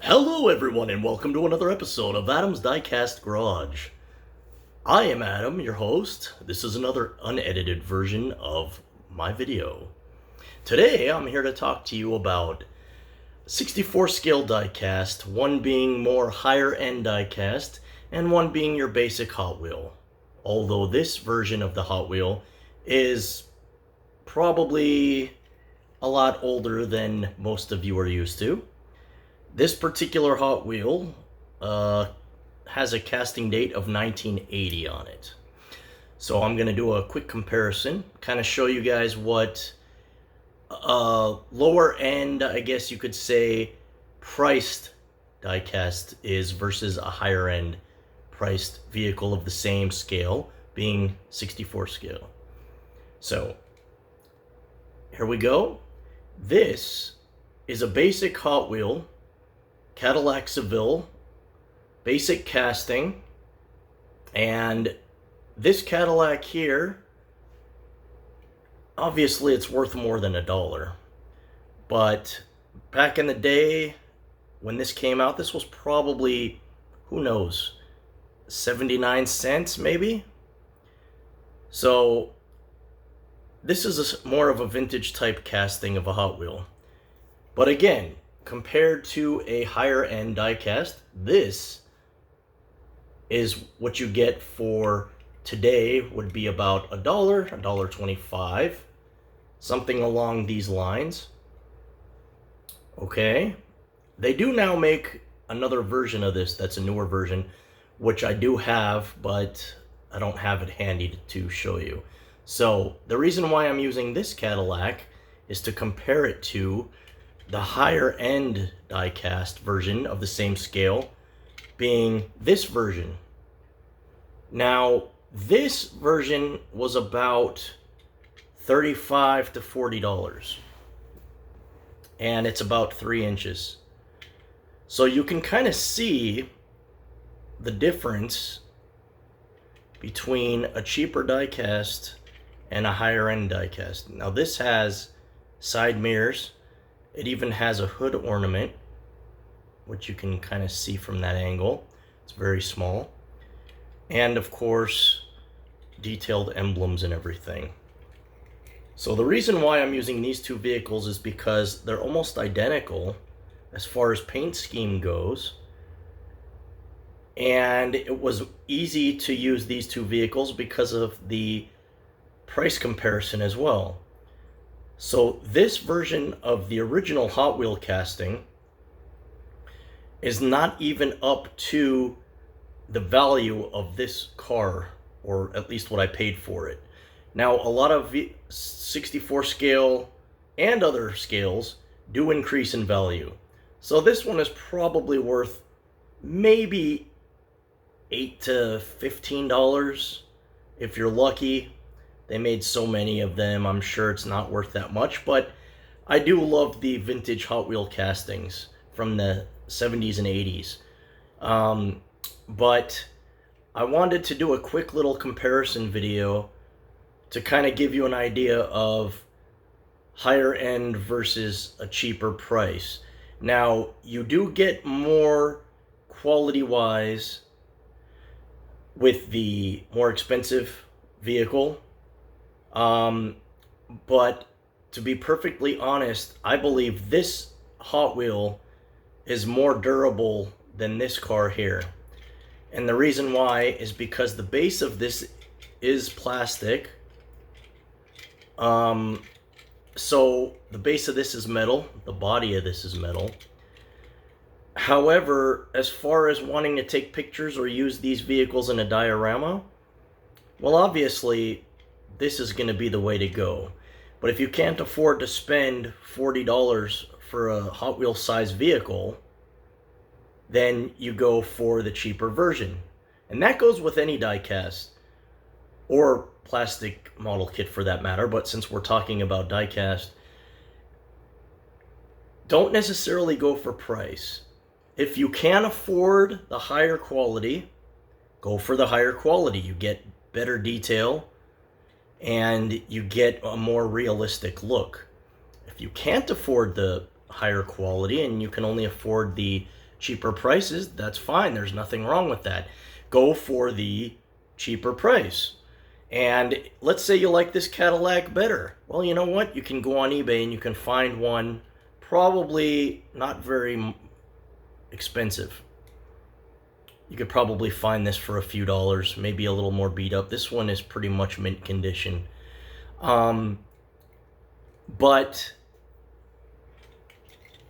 Hello everyone and welcome to another episode of Adam's Diecast Garage. I am Adam, your host. This is another unedited version of my video. Today I'm here to talk to you about 64 scale diecast, one being more higher end diecast and one being your basic Hot Wheel. Although this version of the Hot Wheel is probably a lot older than most of you are used to. This particular Hot Wheel has a casting date of 1980 on it. So I'm going to do a quick comparison, kind of show you guys what lower end, I guess you could say, priced diecast is versus a higher end priced vehicle of the same scale, being 64 scale. So here we go. This is a basic Hot Wheel Cadillac Seville, basic casting, and this Cadillac here, obviously it's worth more than $1, but back in the day when this came out, this was probably, who knows, 79 cents maybe? So this is more of a vintage type casting of a Hot Wheel. But again, compared to a higher end diecast, this is what you get for today would be about $1, $1.25, something along these lines. Okay, they do now make another version of this that's a newer version, which I do have, but I don't have it handy to show you. So the reason why I'm using this Cadillac is to compare it to the higher end diecast version of the same scale, being this version. Now, this version was about $35 to $40, and it's about 3 inches. So you can kind of see the difference between a cheaper diecast and a higher end diecast. Now, this has side mirrors. It even has a hood ornament, which you can kind of see from that angle. It's very small. And of course, detailed emblems and everything. So the reason why I'm using these two vehicles is because they're almost identical as far as paint scheme goes. And it was easy to use these two vehicles because of the price comparison as well. So this version of the original Hot Wheel casting is not even up to the value of this car, or at least what I paid for it. Now, a lot of 64 scale and other scales do increase in value. So this one is probably worth maybe $8 to $15 if you're lucky. They made so many of them, I'm sure it's not worth that much, but I do love the vintage Hot Wheel castings from the 70s and 80s. But I wanted to do a quick little comparison video to kind of give you an idea of higher end versus a cheaper price. Now, you do get more quality-wise with the more expensive vehicle. But to be perfectly honest, I believe this Hot Wheel is more durable than this car here. And the reason why is because the base of this is plastic. So the base of this is metal, the body of this is metal. However, as far as wanting to take pictures or use these vehicles in a diorama, well, obviously, this is going to be the way to go. But if you can't afford to spend $40 for a Hot Wheels size vehicle, then you go for the cheaper version. And that goes with any diecast or plastic model kit for that matter. But since we're talking about diecast, don't necessarily go for price. If you can afford the higher quality, go for the higher quality. You get better detail and you get a more realistic look. If you can't afford the higher quality and you can only afford the cheaper prices, that's fine. There's nothing wrong with that. Go for the cheaper price. And let's say you like this Cadillac better. Well, you know what? You can go on eBay and you can find one probably not very expensive. You could probably find this for a few dollars, maybe a little more beat up. This one is pretty much mint condition. But,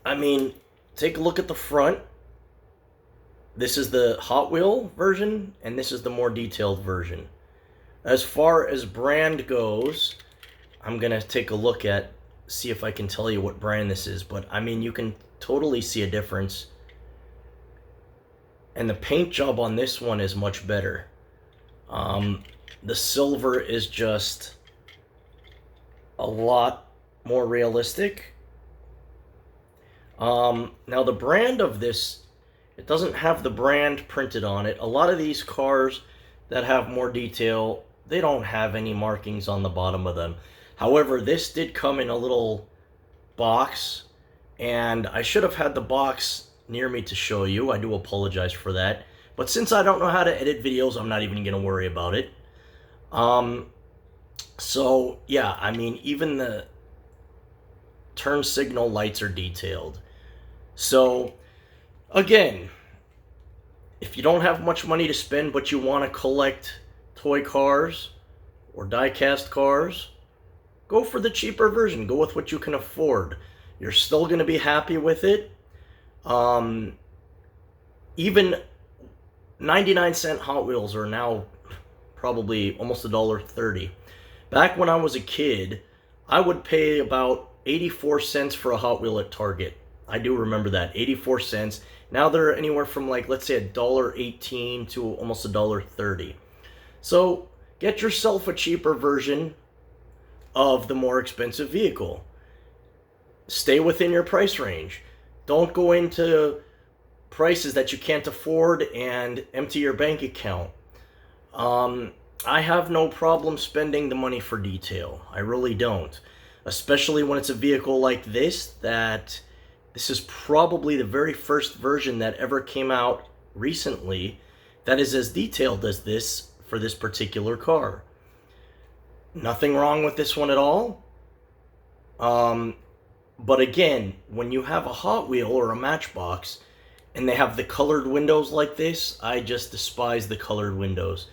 I mean, take a look at the front. This is the Hot Wheel version, and this is the more detailed version. As far as brand goes, I'm going to take a look at, see if I can tell you what brand this is. But, I mean, you can totally see a difference. And the paint job on this one is much better. The silver is just a lot more realistic. Now the brand of this, it doesn't have the brand printed on it. A lot of these cars that have more detail, they don't have any markings on the bottom of them. However, this did come in a little box, and I should have had the box near me to show you. I do apologize for that. But since I don't know how to edit videos, I'm not even going to worry about it. So, yeah, I mean, even the turn signal lights are detailed. So, again, if you don't have much money to spend but you want to collect toy cars or die-cast cars, go for the cheaper version. Go with what you can afford. You're still going to be happy with it. Even 99-cent Hot Wheels are now probably almost $1.30. Back when I was a kid, I would pay about 84 cents for a Hot Wheel at Target. I do remember that, 84 cents. Now they're anywhere from, like, let's say $1.18 to almost $1.30. So get yourself a cheaper version of the more expensive vehicle. Stay within your price range. Don't go into prices that you can't afford and empty your bank account. I have no problem spending the money for detail. I really don't. Especially when it's a vehicle like this, that this is probably the very first version that ever came out recently that is as detailed as this for this particular car. Nothing wrong with this one at all. But again, when you have a Hot Wheel or a Matchbox and they have the colored windows like this, I just despise the colored windows.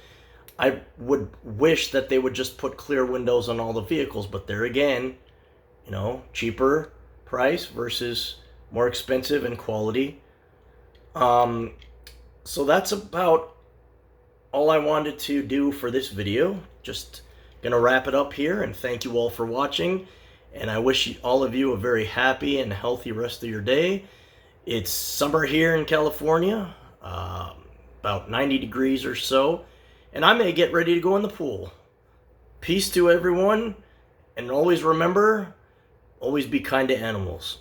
I would wish that they would just put clear windows on all the vehicles, but there again, you know, cheaper price versus more expensive in quality. So that's about all I wanted to do for this video. Just gonna wrap it up here, and thank you all for watching. And I wish all of you a very happy and healthy rest of your day. It's summer here in California, about 90 degrees or so, and I may get ready to go in the pool. Peace to everyone, and always remember, always be kind to animals.